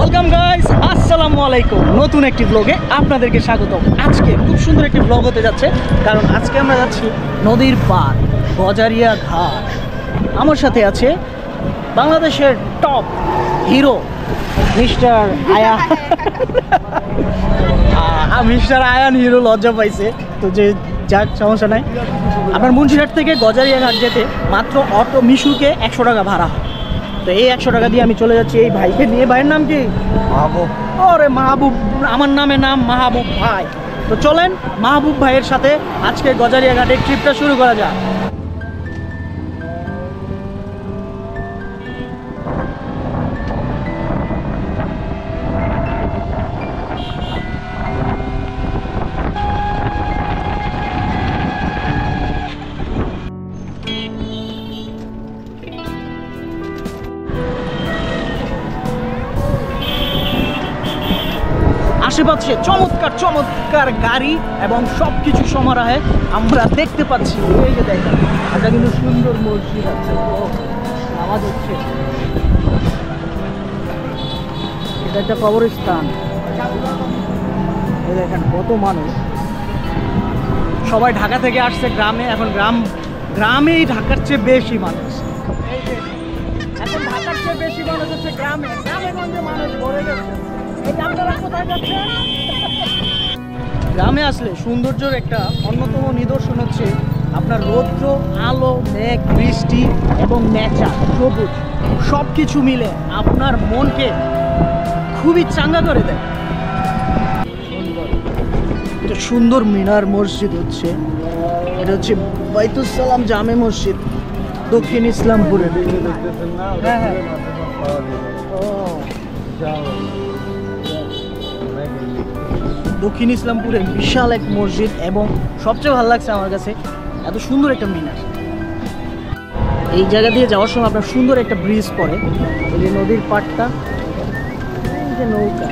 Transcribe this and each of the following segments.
Welcome guys, আসসালামু আলাইকুম। নতুন একটি ব্লগে আপনাদেরকে স্বাগত। আজকে খুব সুন্দর একটি ব্লগ হতে যাচ্ছে, কারণ আজকে আমরা যাচ্ছি নদীর পার গজারিয়া ঘাট। আমার সাথে আছে বাংলাদেশের top hero mister Ayan. Mister Ayan hero লজ্জা পাইছে, তো যে যাক সমস্যা নাই। আপনার মুন্সিরহাট থেকে গজারিয়া ঘাট যেতে মাত্র অটো মিশুকে 100 টাকা ভাড়া হয়। তো এই 100 টাকা দিয়ে আমি চলে যাচ্ছি এই ভাইকে নিয়ে। ভাইয়ের নাম কি? মাহবুব। ওরে মাহবুব, আমার নামে নাম মাহবুব ভাই। তো চলেন মাহবুব ভাইয়ের সাথে আজকে গজারিয়া ঘাটের ট্রিপটা শুরু করা যাক। আশেপাশে চমৎকার চমৎকার গাড়ি এবং সবকিছু সমারোহে আমরা দেখতে পাচ্ছি। এই যে দেখেন, এটা কিন্তু সুন্দর মসজিদ আছে, নামাজ হচ্ছে। এটা একটা কবরস্থান। এই দেখেন কত মানুষ, সবাই ঢাকা থেকে আসছে গ্রামে। এখন গ্রামেই ঢাকার চেয়ে বেশি মানুষ। এই যে এখন ঢাকার চেয়ে বেশি মানুষ হচ্ছে গ্রামে গঞ্জে মানুষ ভরে গেছে। গ্রামে আসলে সৌন্দর্যের একটা অন্যতম নিদর্শন হচ্ছে আপনার রৌদ্র, আলো, মেঘ, বৃষ্টি এবং নেচার, সবুজ সব কিছু মিলে আপনার মনকে খুবই চাঙ্গা করে দেয়। এটা সুন্দর মিনার মসজিদ হচ্ছে, এটা হচ্ছে বাইতুল সালাম জামে মসজিদ, দক্ষিণ ইসলামপুরে। হ্যাঁ হ্যাঁ, দক্ষিণ ইসলামপুরে বিশাল এক মসজিদ, এবং সবচেয়ে ভালো লাগছে আমার কাছে এত সুন্দর একটা মিনার। এই জায়গা দিয়ে যাওয়ার সময় আপনার সুন্দর একটা ব্রিজ পড়ে, এই যে নদীর পাড়টা, এই যে নৌকা,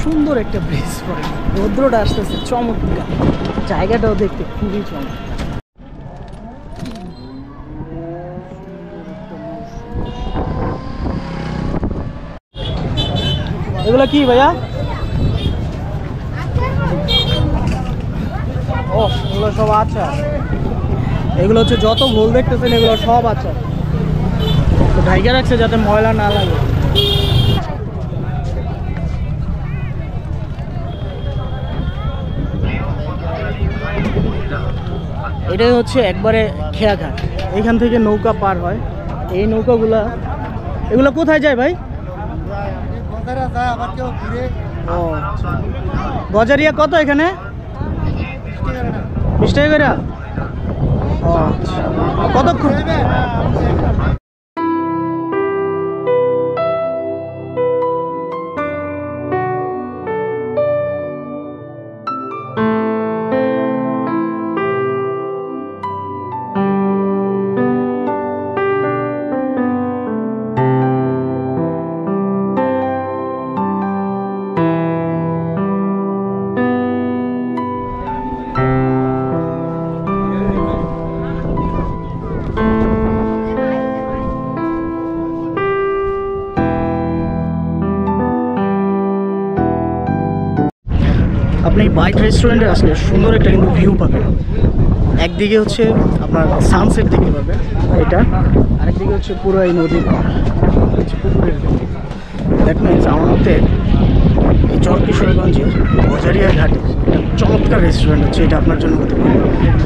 সুন্দর একটা ব্রিজ পড়ে, রৌদ্রটা আসতেছে, চমৎকার জায়গাটাও দেখতে খুবই চমৎকার। এগুলো কি ভাইয়া? ও, এগুলো সব আচার। এগুলো হচ্ছে যত ভুল দেখতেছেন এগুলো সব আচার, তো ঢাইকা রাখছে যাতে ময়লা না লাগে। এটাই হচ্ছে একবারে খেয়াঘাট। এখান থেকে নৌকা পার হয়। এই নৌকাগুলা, এগুলো কোথায় যায় ভাই? ও, গজারিয়া কত এখানে? 20 টাকা করে। ও, কতক্ষণ? আপনি বাইট রেস্টুরেন্টে আসলে সুন্দর একটা কিন্তু ভিউ পাবেন। একদিকে হচ্ছে আপনার সানসেট দেখতে পাবেন এটা, আরেকদিকে হচ্ছে পুরো এই নদীর পুকুরের ভিউ। দ্যাট মিনস আমার মতে এই চরকিশোরগঞ্জের গজারিয়া ঘাটে চমৎকার রেস্টুরেন্ট হচ্ছে, এটা আপনার জন্য হতে পারে।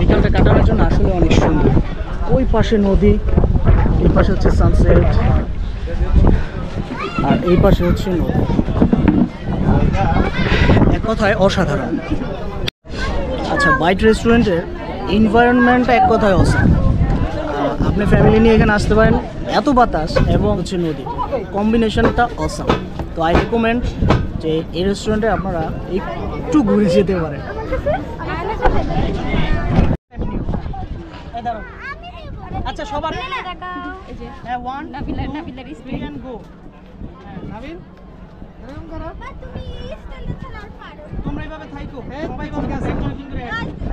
বিকালটা কাটানোর জন্য আসলে অনেক সুন্দর। ওই পাশে নদী, এই পাশে হচ্ছে সানসেট, আর এই পাশে হচ্ছে নদী। এক কথায় অসাধারণ। আচ্ছা, বাইট রেস্টুরেন্টের এনভায়রনমেন্টটা এক কথায় অসাধারণ। আপনি ফ্যামিলি নিয়ে এখানে আসতে পারেন, এত বাতাস এবং হচ্ছে নদী, কম্বিনেশনটা অসাম। তো আই রেকমেন্ড যে এই রেস্টুরেন্টে আপনারা একটু ঘুরে যেতে পারেন। আচ্ছা সবার এই যে হ্যাঁ 1 নাবিলার 3 and go হ্যাঁ নাবিল এরকম করো তোমরা এইভাবে থাইকো সবাই এইভাবে একজন একজন করে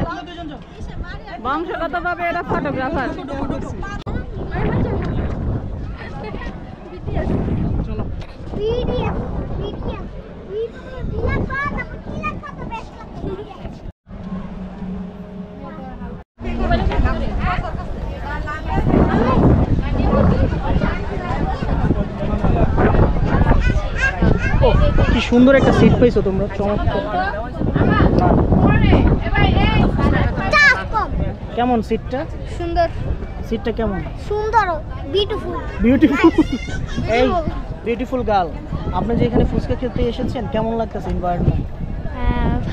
তোমরা দুজন যাও বংশগতভাবে এরা ফটোগ্রাফার। চলো কি সুন্দর একটা সিট পাইছো তোমরা, চমৎকার। কেমন সিটটা? সুন্দর সিটটা কেমন? সুন্দর বিউটিফুল বিউটিফুল। এই বিউটিফুল গার্ল, আপনি যে এখানে ফুচকা খেতে এসেছেন কেমন লাগতেছে এনভায়রনমেন্ট?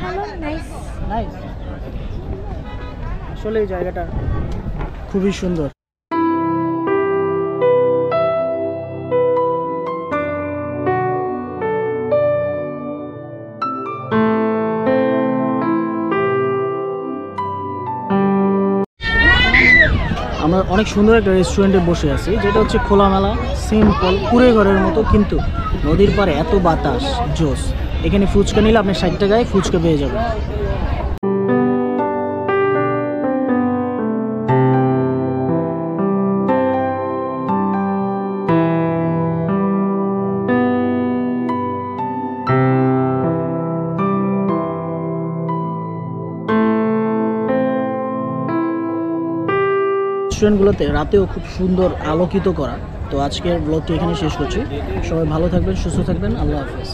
ভালো নাইস নাইস, আসলে এই জায়গাটা খুবই সুন্দর। আমরা অনেক সুন্দর একটা রেস্টুরেন্টে বসে আছি, যেটা হচ্ছে খোলামেলা, সিম্পল, কুড়ে ঘরের মতো, কিন্তু নদীর পাড়ে এত বাতাস, জোস। এখানে ফুচকা নিলে আপনি 60 টাকায় ফুচকা পেয়ে যাবেন। রেস্টুরেন্টগুলোতে রাতেও খুব সুন্দর আলোকিত করা। তো আজকের ব্লগটি এখানে শেষ করছি। সবাই ভালো থাকবেন, সুস্থ থাকবেন, আল্লাহ হাফেজ।